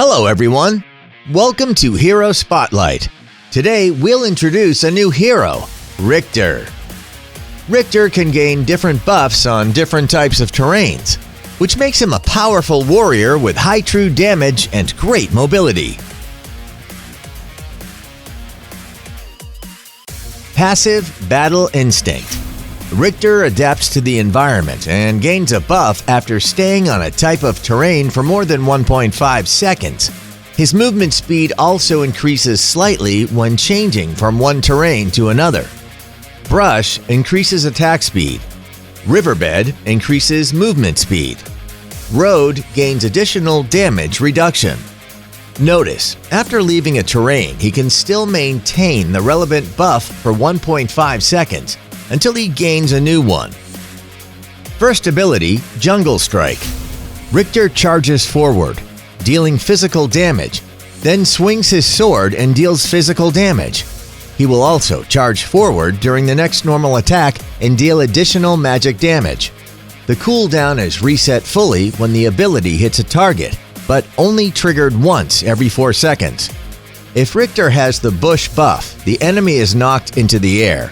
Hello everyone! Welcome to Hero Spotlight. Today we'll introduce a new hero, Riktor. Riktor can gain different buffs on different types of terrains, which makes him a powerful warrior with high true damage and great mobility. Passive Battle Instinct. Riktor adapts to the environment and gains a buff after staying on a type of terrain for more than 1.5 seconds. His movement speed also increases slightly when changing from one terrain to another. Brush increases attack speed. Riverbed increases movement speed. Road gains additional damage reduction. Notice, after leaving a terrain, he can still maintain the relevant buff for 1.5 seconds until he gains a new one. First ability, Jungle Strike. Riktor charges forward, dealing physical damage, then swings his sword and deals physical damage. He will also charge forward during the next normal attack and deal additional magic damage. The cooldown is reset fully when the ability hits a target, but only triggered once every 4 seconds. If Riktor has the bush buff, the enemy is knocked into the air.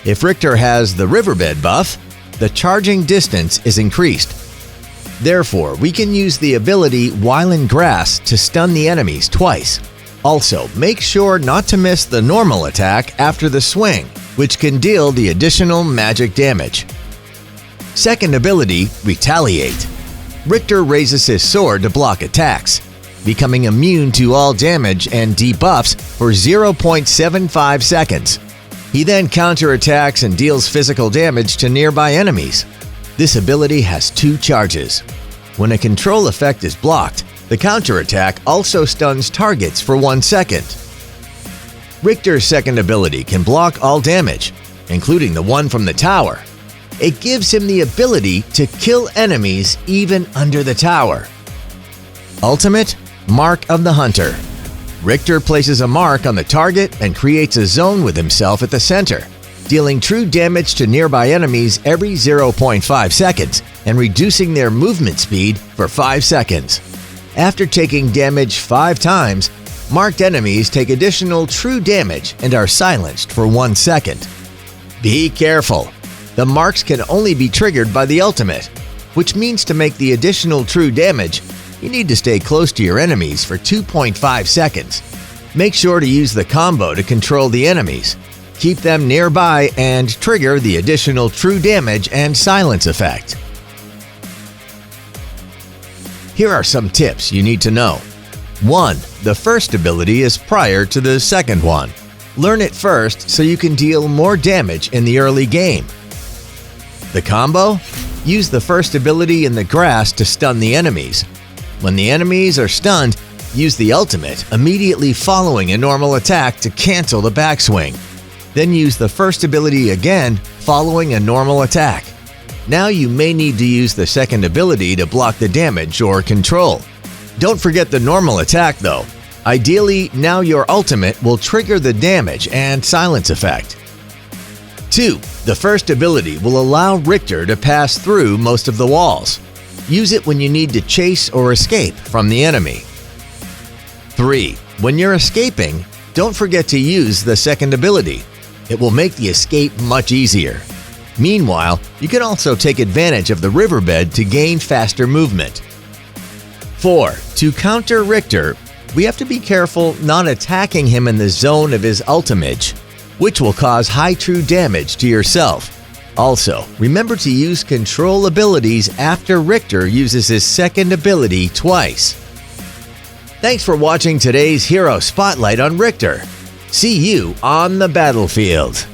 If Riktor has the riverbed buff, the charging distance is increased. Therefore, we can use the ability while in grass to stun the enemies twice. Also, make sure not to miss the normal attack after the swing, which can deal the additional magic damage. Second ability, Retaliate. Riktor raises his sword to block attacks, becoming immune to all damage and debuffs for 0.75 seconds. He then counterattacks and deals physical damage to nearby enemies. This ability has 2 charges. When a control effect is blocked, the counterattack also stuns targets for 1 second. Riktor's second ability can block all damage, including the one from the tower. It gives him the ability to kill enemies even under the tower. Ultimate, Mark of the Hunter. Riktor places a mark on the target and creates a zone with himself at the center, dealing true damage to nearby enemies every 0.5 seconds and reducing their movement speed for 5 seconds. After taking damage 5 times, marked enemies take additional true damage and are silenced for 1 second. Be careful! The marks can only be triggered by the ultimate, which means to make the additional true damage, you need to stay close to your enemies for 2.5 seconds. Make sure to use the combo to control the enemies. Keep them nearby and trigger the additional true damage and silence effect. Here are some tips you need to know. 1. The first ability is prior to the second one. Learn it first so you can deal more damage in the early game. The combo? Use the first ability in the grass to stun the enemies. When the enemies are stunned, use the ultimate immediately following a normal attack to cancel the backswing. Then use the first ability again following a normal attack. Now you may need to use the second ability to block the damage or control. Don't forget the normal attack though. Ideally, now your ultimate will trigger the damage and silence effect. 2. The first ability will allow Riktor to pass through most of the walls. Use it when you need to chase or escape from the enemy. 3. When you're escaping, don't forget to use the second ability. It will make the escape much easier. Meanwhile, you can also take advantage of the riverbed to gain faster movement. 4. To counter Riktor, we have to be careful not attacking him in the zone of his ultimate, which will cause high true damage to yourself. Also, remember to use control abilities after Riktor uses his second ability twice. Thanks for watching today's Hero Spotlight on Riktor. See you on the battlefield.